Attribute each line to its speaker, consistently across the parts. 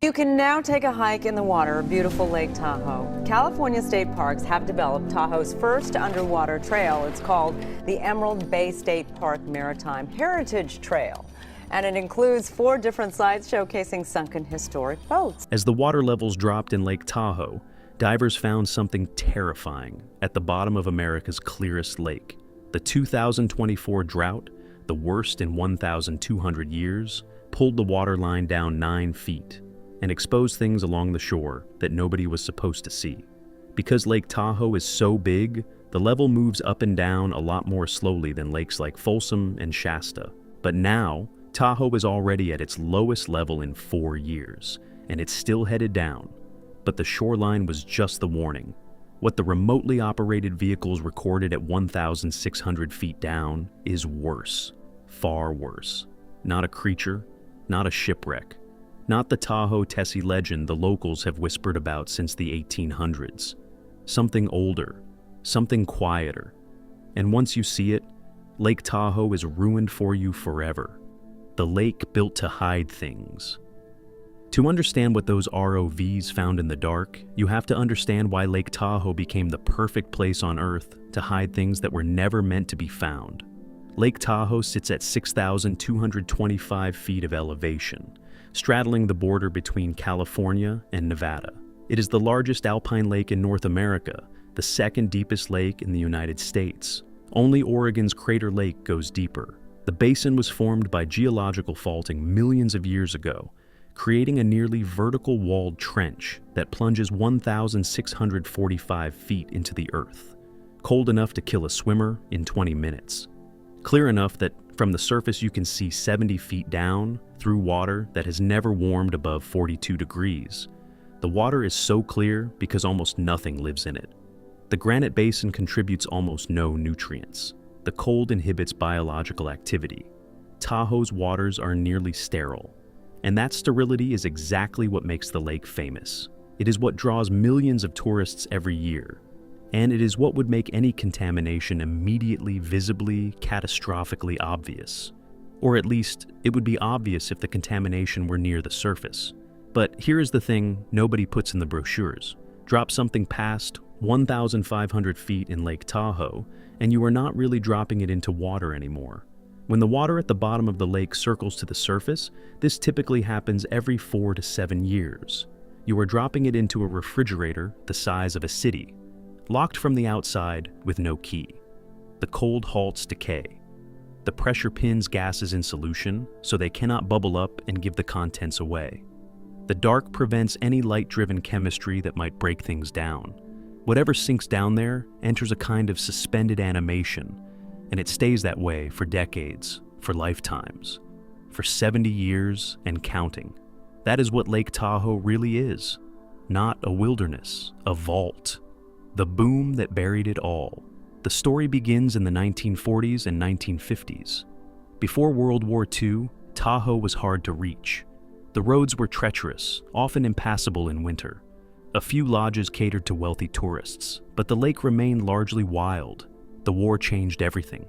Speaker 1: You can now take a hike in the water of beautiful Lake Tahoe. California State Parks have developed Tahoe's first underwater trail. It's called the Emerald Bay State Park Maritime Heritage Trail, and it includes 4 different sites showcasing sunken historic boats.
Speaker 2: As the water levels dropped in Lake Tahoe, divers found something terrifying at the bottom of America's clearest lake. The 2024 drought, the worst in 1,200 years, pulled the water line down 9 feet. And exposed things along the shore that nobody was supposed to see. Because Lake Tahoe is so big, the level moves up and down a lot more slowly than lakes like Folsom and Shasta. But now, Tahoe is already at its lowest level in 4 years, and it's still headed down. But the shoreline was just the warning. What the remotely operated vehicles recorded at 1,600 feet down is worse, far worse. Not a creature, not a shipwreck. Not the Tahoe-Tessie legend the locals have whispered about since the 1800s. Something older, something quieter. And once you see it, Lake Tahoe is ruined for you forever. The lake built to hide things. To understand what those ROVs found in the dark, you have to understand why Lake Tahoe became the perfect place on Earth to hide things that were never meant to be found. Lake Tahoe sits at 6,225 feet of elevation, straddling the border between California and Nevada. It is the largest alpine lake in North America, the second deepest lake in the United States. Only Oregon's Crater Lake goes deeper. The basin was formed by geological faulting millions of years ago, creating a nearly vertical walled trench that plunges 1,645 feet into the earth, cold enough to kill a swimmer in 20 minutes. Clear enough that from the surface you can see 70 feet down through water that has never warmed above 42 degrees. The water is so clear because almost nothing lives in it. The granite basin contributes almost no nutrients. The cold inhibits biological activity. Tahoe's waters are nearly sterile, and that sterility is exactly what makes the lake famous. It is what draws millions of tourists every year. And it is what would make any contamination immediately, visibly, catastrophically obvious. Or at least, it would be obvious if the contamination were near the surface. But here is the thing nobody puts in the brochures. Drop something past 1,500 feet in Lake Tahoe, and you are not really dropping it into water anymore. When the water at the bottom of the lake circles to the surface, this typically happens every 4 to 7 years. You are dropping it into a refrigerator the size of a city, locked from the outside with no key. The cold halts decay. The pressure pins gases in solution so they cannot bubble up and give the contents away. The dark prevents any light-driven chemistry that might break things down. Whatever sinks down there enters a kind of suspended animation, and it stays that way for decades, for lifetimes, for 70 years and counting. That is what Lake Tahoe really is. Not a wilderness, a vault. The boom that buried it all. The story begins in the 1940s and 1950s. Before World War II, Tahoe was hard to reach. The roads were treacherous, often impassable in winter. A few lodges catered to wealthy tourists, but the lake remained largely wild. The war changed everything.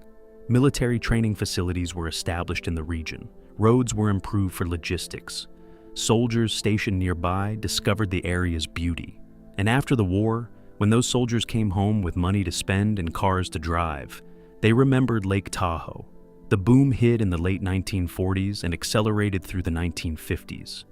Speaker 2: Military training facilities were established in the region. Roads were improved for logistics. Soldiers stationed nearby discovered the area's beauty. And after the war, when those soldiers came home with money to spend and cars to drive, they remembered Lake Tahoe. The boom hit in the late 1940s and accelerated through the 1950s.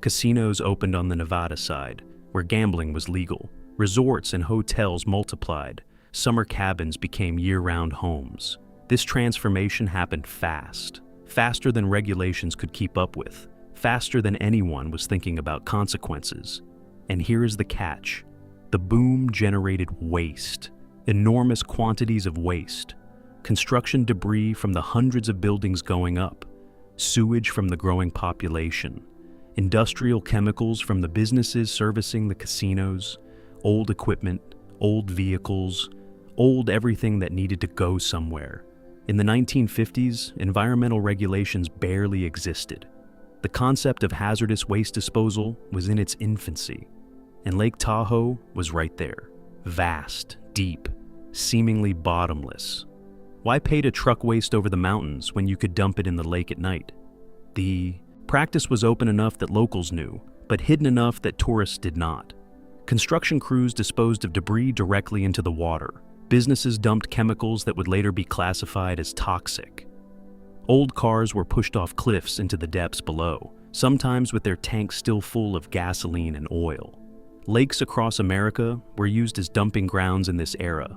Speaker 2: Casinos opened on the Nevada side, where gambling was legal. Resorts and hotels multiplied. Summer cabins became year-round homes. This transformation happened fast, faster than regulations could keep up with, faster than anyone was thinking about consequences. And here is the catch. The boom generated waste, enormous quantities of waste, construction debris from the hundreds of buildings going up, sewage from the growing population, industrial chemicals from the businesses servicing the casinos, old equipment, old vehicles, old everything that needed to go somewhere. In the 1950s, environmental regulations barely existed. The concept of hazardous waste disposal was in its infancy. And Lake Tahoe was right there. Vast, deep, seemingly bottomless. Why pay to truck waste over the mountains when you could dump it in the lake at night? The practice was open enough that locals knew. but hidden enough that tourists did not. Construction crews disposed of debris directly into the water. Businesses dumped chemicals that would later be classified as toxic. Old cars were pushed off cliffs into the depths below, sometimes with their tanks still full of gasoline and oil. Lakes across America were used as dumping grounds in this era.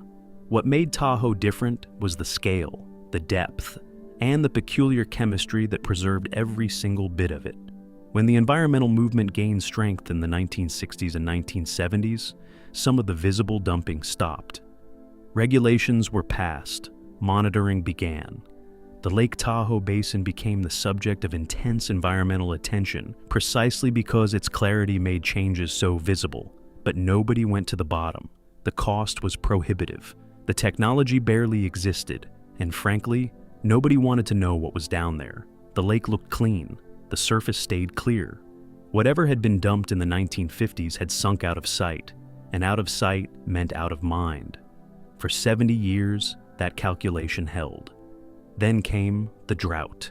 Speaker 2: What made Tahoe different was the scale, the depth, and the peculiar chemistry that preserved every single bit of it. When the environmental movement gained strength in the 1960s and 1970s, some of the visible dumping stopped. Regulations were passed, monitoring began. The Lake Tahoe Basin became the subject of intense environmental attention precisely because its clarity made changes so visible. But nobody went to the bottom. The cost was prohibitive. The technology barely existed, and frankly, nobody wanted to know what was down there. The lake looked clean. The surface stayed clear. Whatever had been dumped in the 1950s had sunk out of sight, and out of sight meant out of mind. For 70 years, that calculation held. Then came the drought.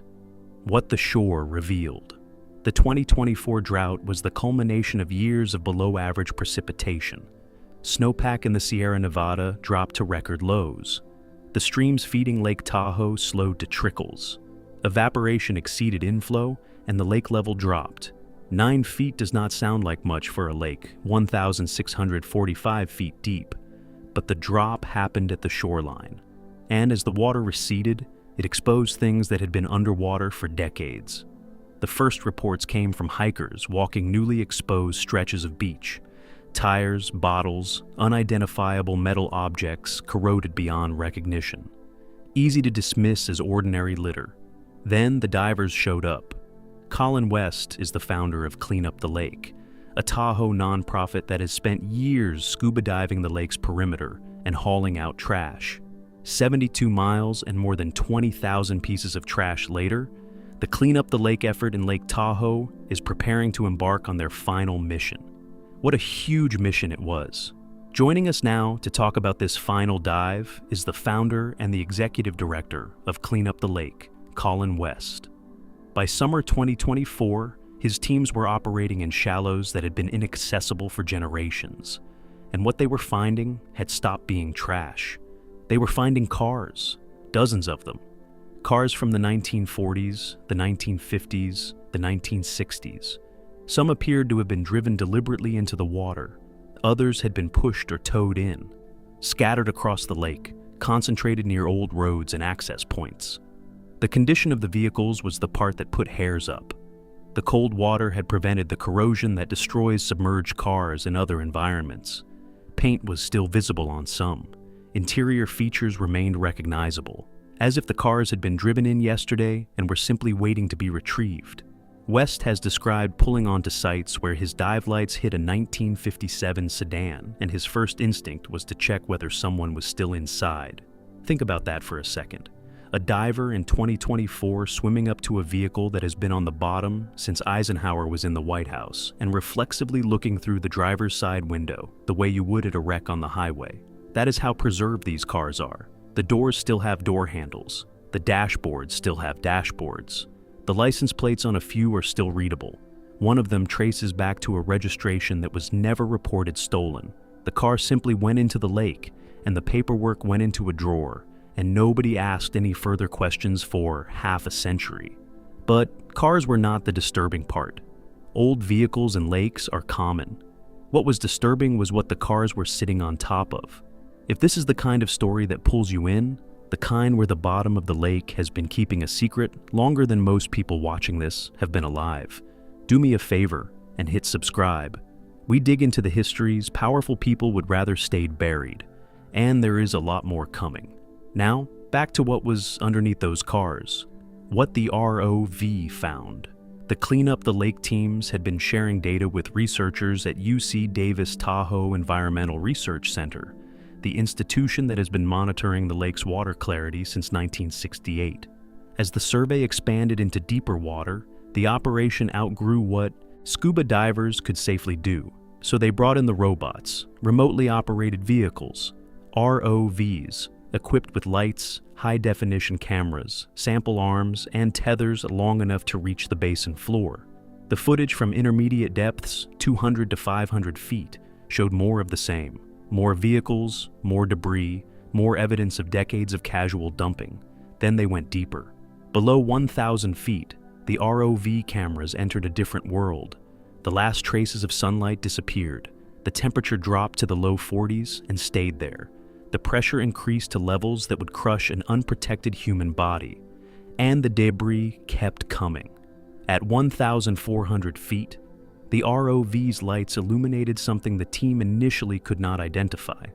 Speaker 2: What the shore revealed. The 2024 drought was the culmination of years of below-average precipitation. Snowpack in the Sierra Nevada dropped to record lows. The streams feeding Lake Tahoe slowed to trickles. Evaporation exceeded inflow, and the lake level dropped. 9 feet does not sound like much for a lake, 1,645 feet deep. But the drop happened at the shoreline. And as the water receded, it exposed things that had been underwater for decades. The first reports came from hikers walking newly exposed stretches of beach. Tires, bottles, unidentifiable metal objects corroded beyond recognition. Easy to dismiss as ordinary litter. Then the divers showed up. Colin West is the founder of Clean Up the Lake, a Tahoe nonprofit that has spent years scuba diving the lake's perimeter and hauling out trash. 72 miles and more than 20,000 pieces of trash later, the Clean Up the Lake effort in Lake Tahoe is preparing to embark on their final mission. What a huge mission it was. Joining us now to talk about this final dive is the founder and the executive director of Clean Up the Lake, Colin West. By summer 2024, his teams were operating in shallows that had been inaccessible for generations, and what they were finding had stopped being trash. They were finding cars, dozens of them. Cars from the 1940s, the 1950s, the 1960s. Some appeared to have been driven deliberately into the water. Others had been pushed or towed in, scattered across the lake, concentrated near old roads and access points. The condition of the vehicles was the part that put hairs up. The cold water had prevented the corrosion that destroys submerged cars in other environments. Paint was still visible on some. Interior features remained recognizable, as if the cars had been driven in yesterday and were simply waiting to be retrieved. West has described pulling onto sites where his dive lights hit a 1957 sedan, and his first instinct was to check whether someone was still inside. Think about that for a second. A diver in 2024 swimming up to a vehicle that has been on the bottom since Eisenhower was in the White House and reflexively looking through the driver's side window, the way you would at a wreck on the highway. That is how preserved these cars are. The doors still have door handles. The dashboards still have dashboards. The license plates on a few are still readable. One of them traces back to a registration that was never reported stolen. The car simply went into the lake, and the paperwork went into a drawer, and nobody asked any further questions for half a century. But cars were not the disturbing part. Old vehicles and lakes are common. What was disturbing was what the cars were sitting on top of. If this is the kind of story that pulls you in, the kind where the bottom of the lake has been keeping a secret longer than most people watching this have been alive, do me a favor and hit subscribe. We dig into the histories powerful people would rather stayed buried, and there is a lot more coming. Now, back to what was underneath those cars. What the ROV found. The Clean Up the Lake teams had been sharing data with researchers at UC Davis Tahoe Environmental Research Center, the institution that has been monitoring the lake's water clarity since 1968. As the survey expanded into deeper water, the operation outgrew what scuba divers could safely do, so they brought in the robots, remotely operated vehicles, ROVs, equipped with lights, high-definition cameras, sample arms, and tethers long enough to reach the basin floor. The footage from intermediate depths, 200 to 500 feet, showed more of the same. More vehicles, more debris, more evidence of decades of casual dumping. Then they went deeper. Below 1,000 feet, the ROV cameras entered a different world. The last traces of sunlight disappeared. The temperature dropped to the low 40s and stayed there. The pressure increased to levels that would crush an unprotected human body. And the debris kept coming. At 1,400 feet, the ROV's lights illuminated something the team initially could not identify.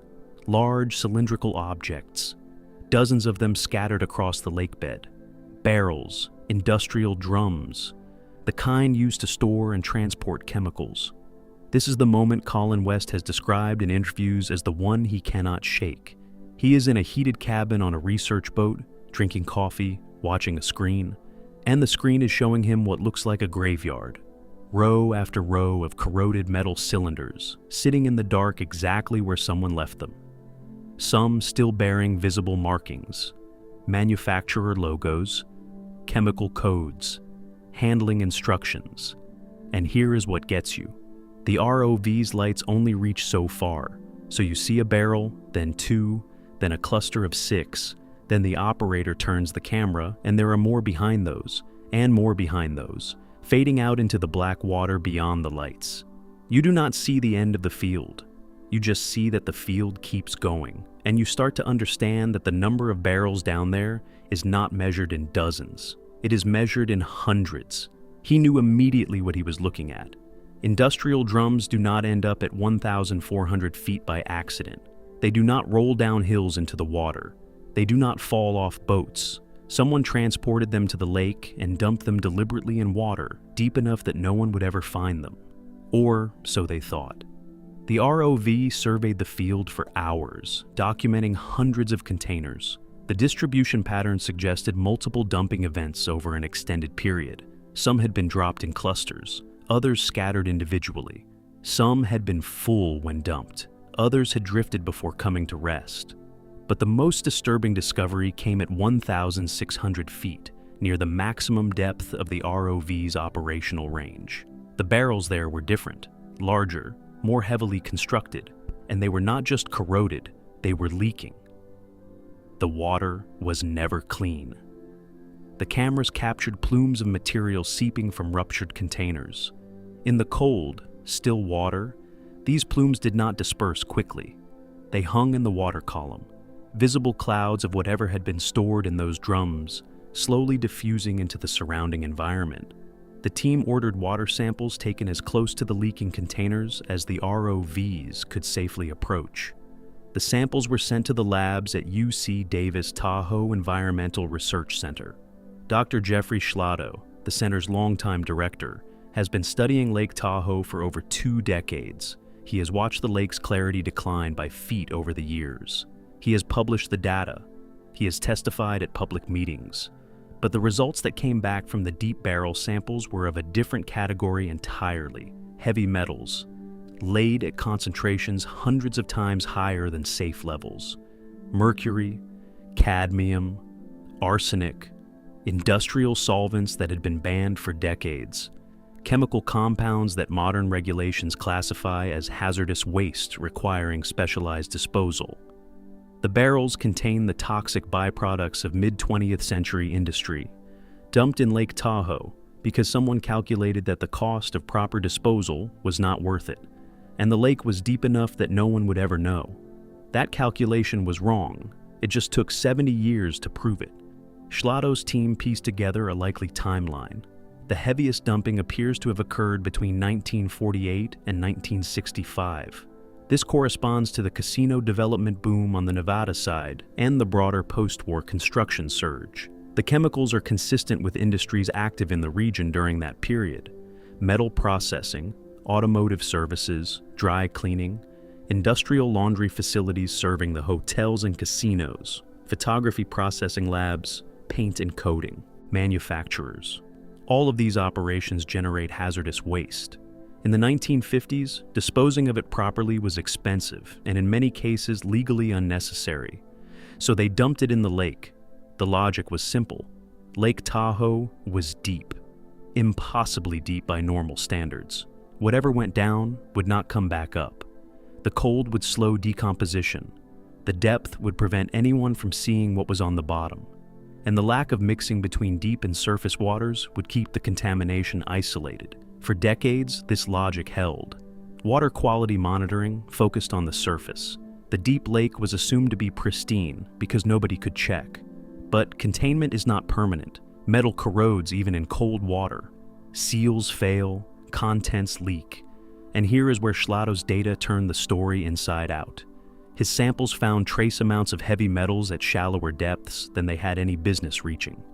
Speaker 2: Large cylindrical objects, dozens of them scattered across the lake bed. Barrels, industrial drums, the kind used to store and transport chemicals. This is the moment Colin West has described in interviews as the one he cannot shake. He is in a heated cabin on a research boat, drinking coffee, watching a screen, and the screen is showing him what looks like a graveyard. Row after row of corroded metal cylinders, sitting in the dark exactly where someone left them. Some still bearing visible markings, manufacturer logos, chemical codes, handling instructions. And here is what gets you. The ROV's lights only reach so far, so you see a barrel, then two, then a cluster of six, then the operator turns the camera and there are more behind those, and more behind those, fading out into the black water beyond the lights. You do not see the end of the field. You just see that the field keeps going, and you start to understand that the number of barrels down there is not measured in dozens. It is measured in hundreds. He knew immediately what he was looking at. Industrial drums do not end up at 1,400 feet by accident. They do not roll down hills into the water. They do not fall off boats. Someone transported them to the lake and dumped them deliberately in water, deep enough that no one would ever find them. Or so they thought. The ROV surveyed the field for hours, documenting hundreds of containers. The distribution pattern suggested multiple dumping events over an extended period. Some had been dropped in clusters, others scattered individually. Some had been full when dumped, others had drifted before coming to rest. But the most disturbing discovery came at 1,600 feet, near the maximum depth of the ROV's operational range. The barrels there were different, larger, more heavily constructed, and they were not just corroded, they were leaking. The water was never clean. The cameras captured plumes of material seeping from ruptured containers. In the cold, still water, these plumes did not disperse quickly. They hung in the water column, visible clouds of whatever had been stored in those drums, slowly diffusing into the surrounding environment. The team ordered water samples taken as close to the leaking containers as the ROVs could safely approach. The samples were sent to the labs at UC Davis Tahoe Environmental Research Center. Dr. Jeffrey Schlotto, the center's longtime director, has been studying Lake Tahoe for over 2 decades. He has watched the lake's clarity decline by feet over the years. He has published the data. He has testified at public meetings. But the results that came back from the deep barrel samples were of a different category entirely: heavy metals, laid at concentrations hundreds of times higher than safe levels. Mercury, cadmium, arsenic, industrial solvents that had been banned for decades, chemical compounds that modern regulations classify as hazardous waste requiring specialized disposal. The barrels contain the toxic byproducts of mid-20th century industry, dumped in Lake Tahoe because someone calculated that the cost of proper disposal was not worth it, and the lake was deep enough that no one would ever know. That calculation was wrong. It just took 70 years to prove it. Schlotto's team pieced together a likely timeline. The heaviest dumping appears to have occurred between 1948 and 1965. This corresponds to the casino development boom on the Nevada side and the broader post-war construction surge. The chemicals are consistent with industries active in the region during that period: metal processing, automotive services, dry cleaning, industrial laundry facilities serving the hotels and casinos, photography processing labs, paint and coating, manufacturers. All of these operations generate hazardous waste. In the 1950s, disposing of it properly was expensive and in many cases legally unnecessary. So they dumped it in the lake. The logic was simple. Lake Tahoe was deep. impossibly deep by normal standards. Whatever went down would not come back up. The cold would slow decomposition. The depth would prevent anyone from seeing what was on the bottom. And the lack of mixing between deep and surface waters would keep the contamination isolated. For decades, this logic held. Water quality monitoring focused on the surface. The deep lake was assumed to be pristine because nobody could check. But containment is not permanent. Metal corrodes even in cold water. Seals fail, contents leak. And here is where Schlotto's data turned the story inside out. His samples found trace amounts of heavy metals at shallower depths than they had any business reaching.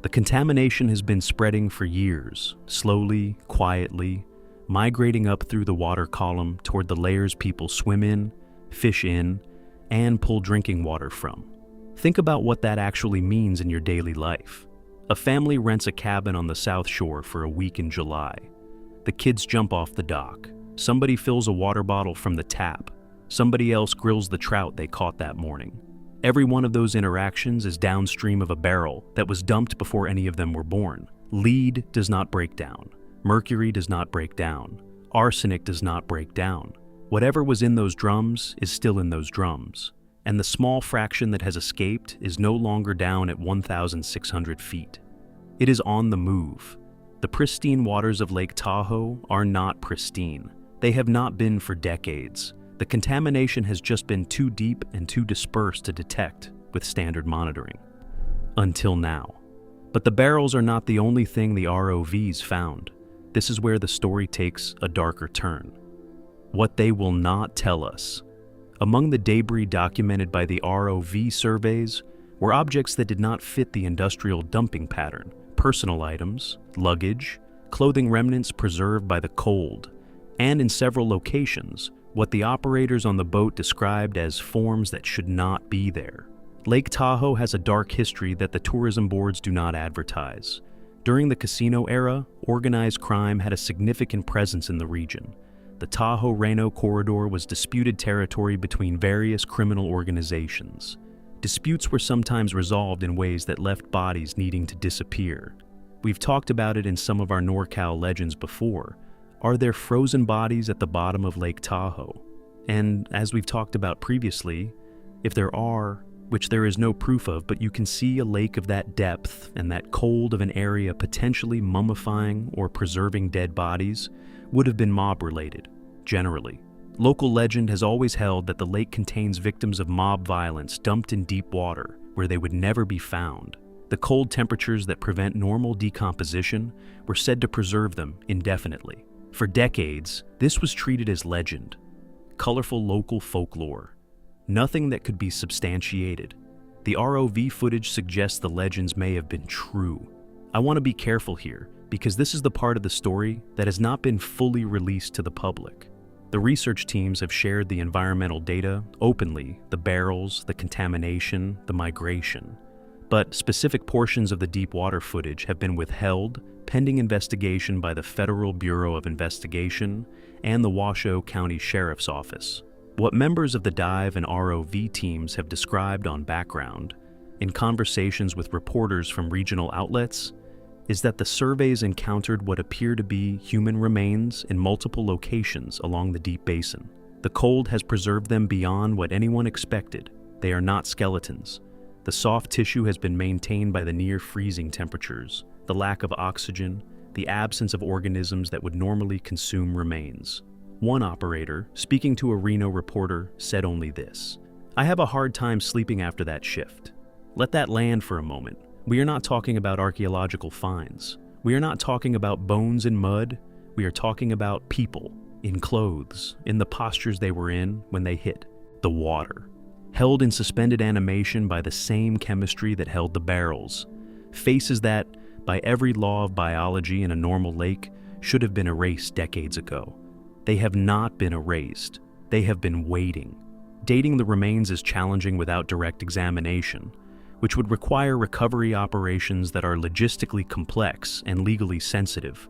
Speaker 2: The contamination has been spreading for years, slowly, quietly, migrating up through the water column toward the layers people swim in, fish in, and pull drinking water from. Think about what that actually means in your daily life. A family rents a cabin on the South Shore for a week in July. The kids jump off the dock. Somebody fills a water bottle from the tap. Somebody else grills the trout they caught that morning. Every one of those interactions is downstream of a barrel that was dumped before any of them were born. Lead does not break down. Mercury does not break down. Arsenic does not break down. Whatever was in those drums is still in those drums. And the small fraction that has escaped is no longer down at 1,600 feet. It is on the move. The pristine waters of Lake Tahoe are not pristine. They have not been for decades. The contamination has just been too deep and too dispersed to detect with standard monitoring. Until now. But the barrels are not the only thing the ROVs found. This is where the story takes a darker turn. What they will not tell us. Among the debris documented by the ROV surveys were objects that did not fit the industrial dumping pattern, personal items, luggage, clothing remnants preserved by the cold, and in several locations, what the operators on the boat described as forms that should not be there. Lake Tahoe has a dark history that the tourism boards do not advertise. During the casino era, organized crime had a significant presence in the region. The Tahoe-Reno corridor was disputed territory between various criminal organizations. Disputes were sometimes resolved in ways that left bodies needing to disappear. We've talked about it in some of our NorCal legends before. Are there frozen bodies at the bottom of Lake Tahoe? And as we've talked about previously, if there are, which there is no proof of, but you can see a lake of that depth and that cold of an area potentially mummifying or preserving dead bodies, would have been mob-related, generally. Local legend has always held that the lake contains victims of mob violence dumped in deep water where they would never be found. The cold temperatures that prevent normal decomposition were said to preserve them indefinitely. For decades, this was treated as legend, colorful local folklore, nothing that could be substantiated. The ROV footage suggests the legends may have been true. I want to be careful here, because this is the part of the story that has not been fully released to the public. The research teams have shared the environmental data openly, the barrels, the contamination, the migration. But specific portions of the deep water footage have been withheld pending investigation by the Federal Bureau of Investigation and the Washoe County Sheriff's Office. What members of the dive and ROV teams have described on background, in conversations with reporters from regional outlets, is that the surveys encountered what appear to be human remains in multiple locations along the deep basin. The cold has preserved them beyond what anyone expected. They are not skeletons. The soft tissue has been maintained by the near freezing temperatures, the lack of oxygen, the absence of organisms that would normally consume remains. One operator, speaking to a Reno reporter, said only this: "I have a hard time sleeping after that shift. Let that land for a moment. We are not talking about archaeological finds. We are not talking about bones and mud. We are talking about people, in clothes, in the postures they were in when they hit the water, held in suspended animation by the same chemistry that held the barrels, faces that, by every law of biology in a normal lake, should have been erased decades ago. They have not been erased. They have been waiting. Dating the remains is challenging without direct examination, which would require recovery operations that are logistically complex and legally sensitive.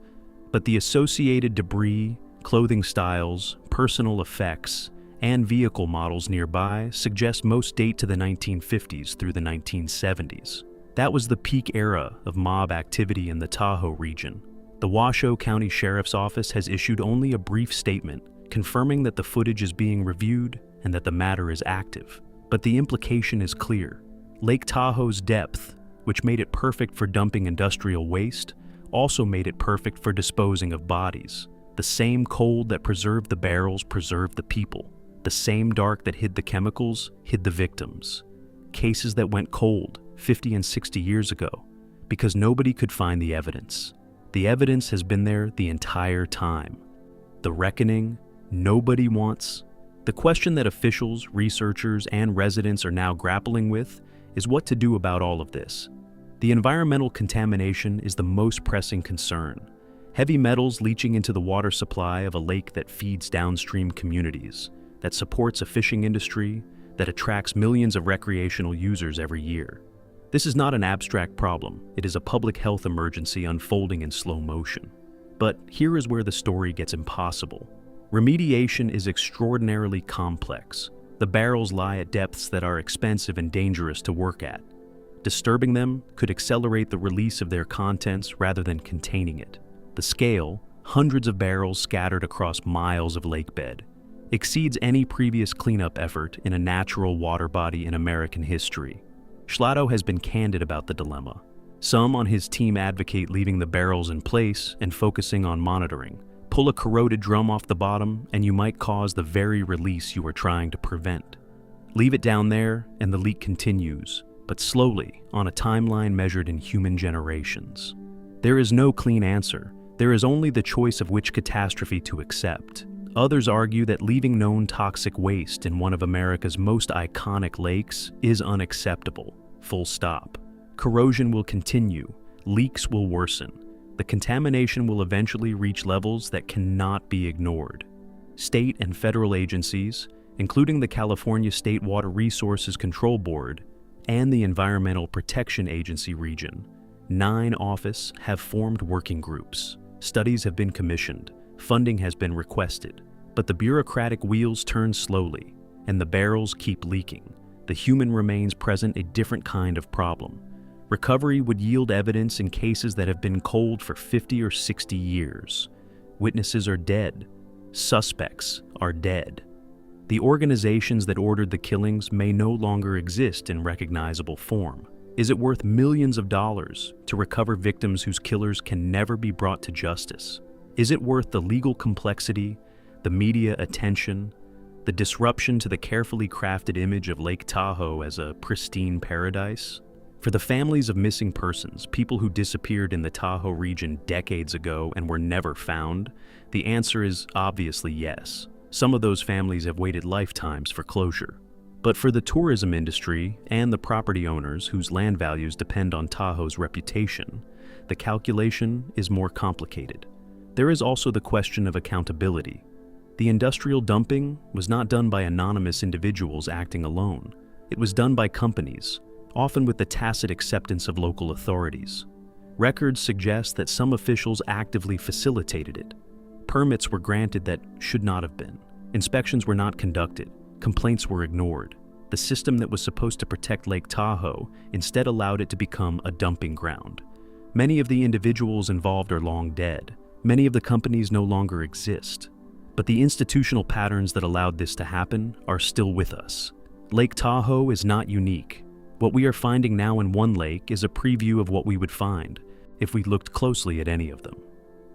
Speaker 2: But the associated debris, clothing styles, personal effects, and vehicle models nearby suggest most date to the 1950s through the 1970s. That was the peak era of mob activity in the Tahoe region. The Washoe County Sheriff's Office has issued only a brief statement confirming that the footage is being reviewed and that the matter is active. But the implication is clear. Lake Tahoe's depth, which made it perfect for dumping industrial waste, also made it perfect for disposing of bodies. The same cold that preserved the barrels preserved the people. The same dark that hid the chemicals hid the victims. Cases that went cold 50 and 60 years ago because nobody could find the evidence. The evidence has been there the entire time. The reckoning nobody wants. The question that officials, researchers, and residents are now grappling with is what to do about all of this. The environmental contamination is the most pressing concern. Heavy metals leaching into the water supply of a lake that feeds downstream communities, that supports a fishing industry, that attracts millions of recreational users every year. This is not an abstract problem. It is a public health emergency unfolding in slow motion. But here is where the story gets impossible. Remediation is extraordinarily complex. The barrels lie at depths that are expensive and dangerous to work at. Disturbing them could accelerate the release of their contents rather than containing it. The scale, hundreds of barrels scattered across miles of lake bed, exceeds any previous cleanup effort in a natural water body in American history. Schlotto has been candid about the dilemma. Some on his team advocate leaving the barrels in place and focusing on monitoring. Pull a corroded drum off the bottom and you might cause the very release you are trying to prevent. Leave it down there and the leak continues, but slowly, on a timeline measured in human generations. There is no clean answer. There is only the choice of which catastrophe to accept. Others argue that leaving known toxic waste in one of America's most iconic lakes is unacceptable. Full stop. Corrosion will continue. Leaks will worsen. The contamination will eventually reach levels that cannot be ignored. State and federal agencies, including the California State Water Resources Control Board and the Environmental Protection Agency region, 9 offices have formed working groups. Studies have been commissioned. Funding has been requested. But the bureaucratic wheels turn slowly, and the barrels keep leaking. The human remains present a different kind of problem. Recovery would yield evidence in cases that have been cold for 50 or 60 years. Witnesses are dead. Suspects are dead. The organizations that ordered the killings may no longer exist in recognizable form. Is it worth millions of dollars to recover victims whose killers can never be brought to justice? Is it worth the legal complexity, the media attention, the disruption to the carefully crafted image of Lake Tahoe as a pristine paradise? For the families of missing persons, people who disappeared in the Tahoe region decades ago and were never found, the answer is obviously yes. Some of those families have waited lifetimes for closure. But for the tourism industry and the property owners whose land values depend on Tahoe's reputation, the calculation is more complicated. There is also the question of accountability. The industrial dumping was not done by anonymous individuals acting alone. It was done by companies, often with the tacit acceptance of local authorities. Records suggest that some officials actively facilitated it. Permits were granted that should not have been. Inspections were not conducted. Complaints were ignored. The system that was supposed to protect Lake Tahoe instead allowed it to become a dumping ground. Many of the individuals involved are long dead. Many of the companies no longer exist. But the institutional patterns that allowed this to happen are still with us. Lake Tahoe is not unique. What we are finding now in one lake is a preview of what we would find if we looked closely at any of them.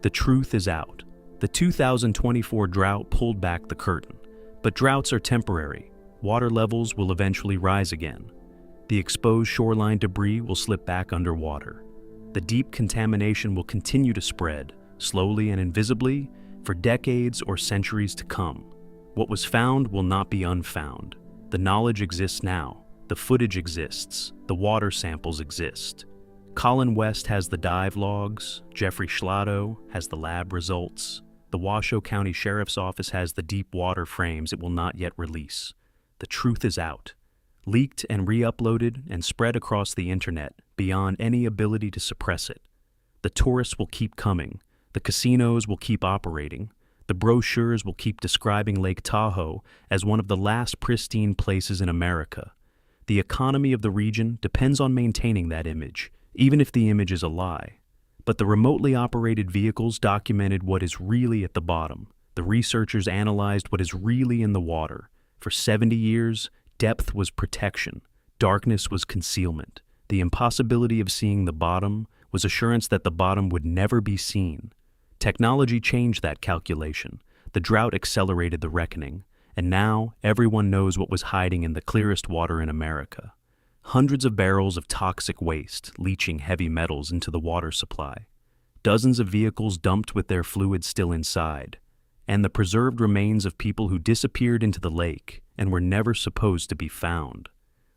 Speaker 2: The truth is out. The 2024 drought pulled back the curtain. But droughts are temporary. Water levels will eventually rise again. The exposed shoreline debris will slip back underwater. The deep contamination will continue to spread, slowly and invisibly, for decades or centuries to come. What was found will not be unfound. The knowledge exists now. The footage exists. The water samples exist. Colin West has the dive logs. Jeffrey Schlotto has the lab results. The Washoe County Sheriff's Office has the deep water frames it will not yet release. The truth is out. Leaked and re-uploaded and spread across the internet beyond any ability to suppress it. The tourists will keep coming. The casinos will keep operating. The brochures will keep describing Lake Tahoe as one of the last pristine places in America. The economy of the region depends on maintaining that image, even if the image is a lie. But the remotely operated vehicles documented what is really at the bottom. The researchers analyzed what is really in the water. For 70 years, depth was protection, darkness was concealment. The impossibility of seeing the bottom was assurance that the bottom would never be seen. Technology changed that calculation. The drought accelerated the reckoning, and now everyone knows what was hiding in the clearest water in America. Hundreds of barrels of toxic waste leaching heavy metals into the water supply. Dozens of vehicles dumped with their fluids still inside, and the preserved remains of people who disappeared into the lake and were never supposed to be found.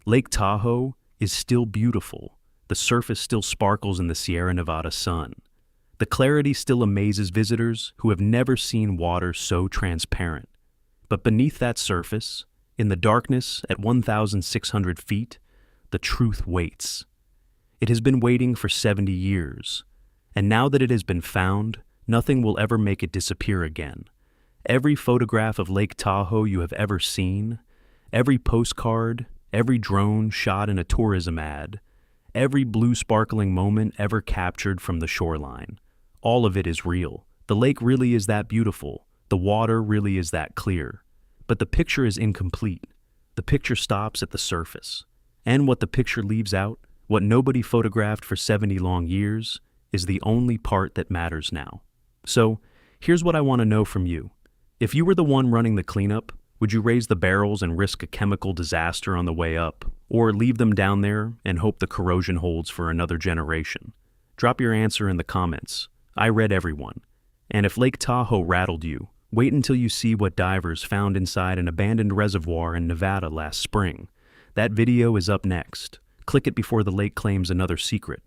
Speaker 2: Lake Tahoe is still beautiful. The surface still sparkles in the Sierra Nevada sun. The clarity still amazes visitors who have never seen water so transparent. But beneath that surface, in the darkness at 1,600 feet, the truth waits. It has been waiting for 70 years, and now that it has been found, nothing will ever make it disappear again. Every photograph of Lake Tahoe you have ever seen, every postcard, every drone shot in a tourism ad, every blue sparkling moment ever captured from the shoreline, all of it is real. The lake really is that beautiful. The water really is that clear. But the picture is incomplete. The picture stops at the surface. And what the picture leaves out, what nobody photographed for 70 long years, is the only part that matters now. So, here's what I want to know from you. If you were the one running the cleanup, would you raise the barrels and risk a chemical disaster on the way up, or leave them down there and hope the corrosion holds for another generation? Drop your answer in the comments. I read everyone. And if Lake Tahoe rattled you, wait until you see what divers found inside an abandoned reservoir in Nevada last spring. That video is up next. Click it before the lake claims another secret.